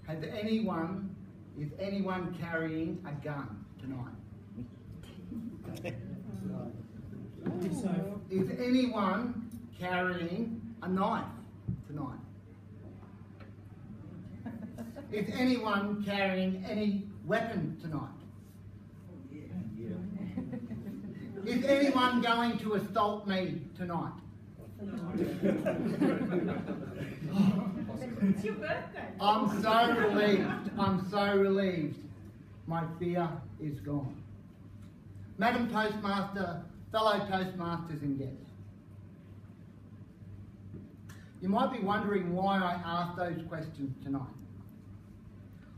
Is anyone carrying a gun tonight? Is anyone carrying a knife tonight? Is anyone carrying any weapon tonight? Is anyone going to assault me tonight? It's your birthday. I'm so relieved. I'm so relieved. My fear is gone. Madam Toastmaster, fellow Toastmasters and guests, you might be wondering why I asked those questions tonight.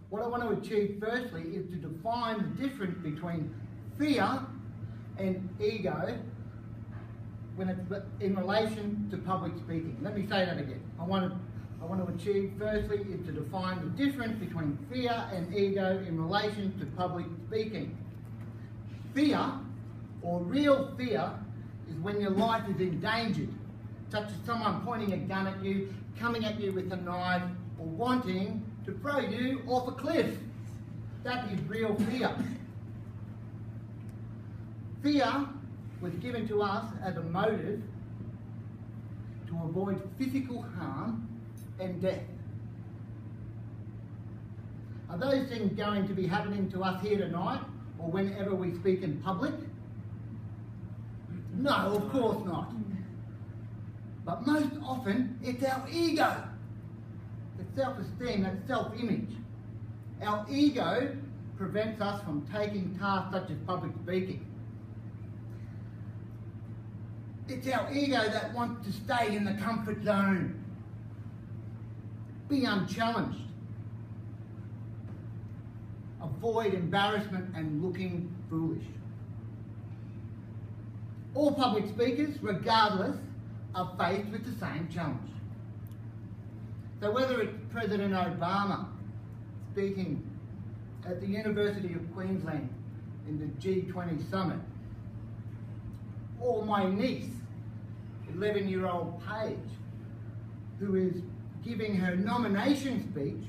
What I want to achieve firstly is to define the difference between fear and ego when it's in relation to public speaking. Let me say that again. I want to achieve firstly is to define the difference between fear and ego in relation to public speaking. Fear, or real fear, is when your life is endangered, such as someone pointing a gun at you, coming at you with a knife, or wanting to throw you off a cliff. That is real fear. Fear was given to us as a motive to avoid physical harm and death. Are those things going to be happening to us here tonight or whenever we speak in public? No, of course not. But most often it's our ego, the self-esteem and self-image. Our ego prevents us from taking tasks such as public speaking. It's our ego that wants to stay in the comfort zone, be unchallenged, avoid embarrassment and looking foolish. All public speakers, regardless, are faced with the same challenge. So whether it's President Obama speaking at the University of Queensland in the G20 summit, or my niece, 11-year-old Paige, who is giving her nomination speech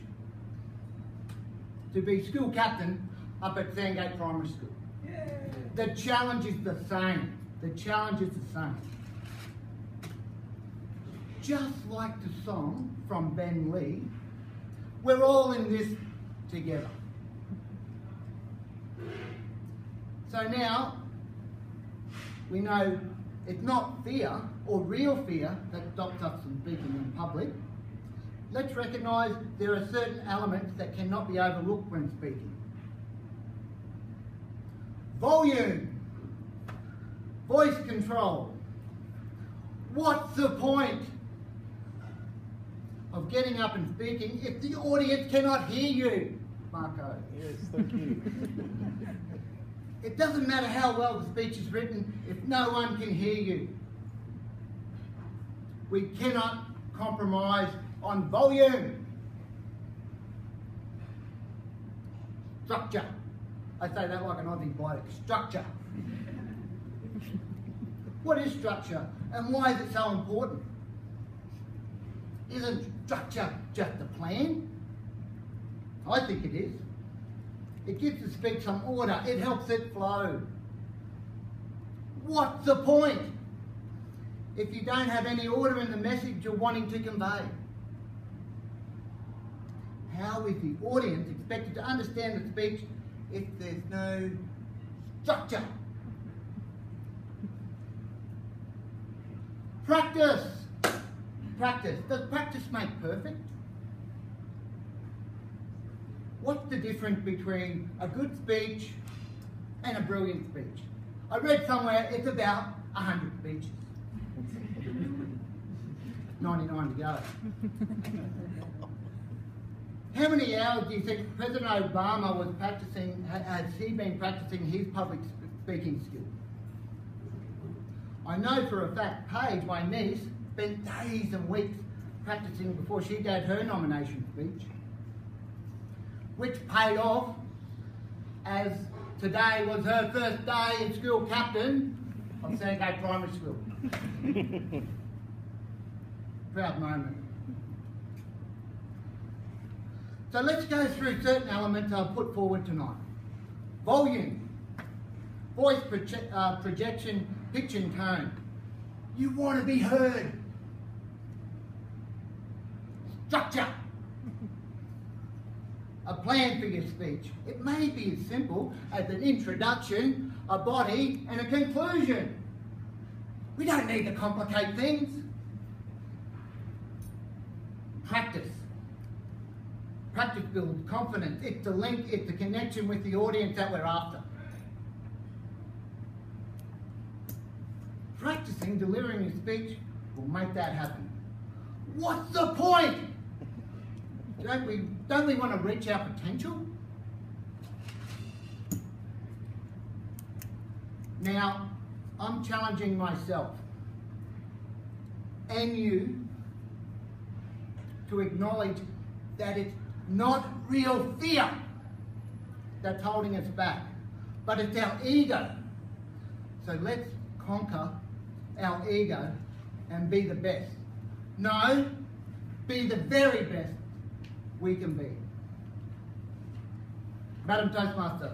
to be school captain up at Sandgate Primary School. The challenge is the same. The challenge is the same. Just like the song from Ben Lee, we're all in this together. So now, we know it's not fear or real fear that stops us from speaking in public. Let's recognise there are certain elements that cannot be overlooked when speaking. Volume, voice control. What's the point of getting up and speaking if the audience cannot hear you, Marco? Yes, thank you. It doesn't matter how well the speech is written if no one can hear you. We cannot compromise on volume. Structure. I say that like an Aussie bloke. Structure. What is structure and why is it so important? Isn't structure just a plan? I think it is. It gives the speech some order. It helps it flow. What's the point if you don't have any order in the message you're wanting to convey? How is the audience expected to understand the speech if there's no structure? Practice. Practice. Does practice make perfect? What's the difference between a good speech and a brilliant speech? I read somewhere it's about 100 speeches. 99 to go. How many hours do you think President Obama was practicing, has he been practicing his public speaking skills? I know for a fact Paige, my niece, spent days and weeks practicing before she gave her nomination speech, which paid off as today was her first day as school captain of Sandgate Primary School. Proud moment. So let's go through certain elements I've put forward tonight. Volume, voice projection, pitch and tone. You want to be heard. Structure. A plan for your speech. It may be as simple as an introduction, a body, and a conclusion. We don't need to complicate things. Practice. Practice builds confidence. It's the link, it's the connection with the audience that we're after. Practicing delivering your speech will make that happen. What's the point? Don't we want to reach our potential? Now, I'm challenging myself and you to acknowledge that it's not real fear that's holding us back, but it's our ego. So let's conquer our ego and be the best. No, be the very best we can be. Madam Toastmaster.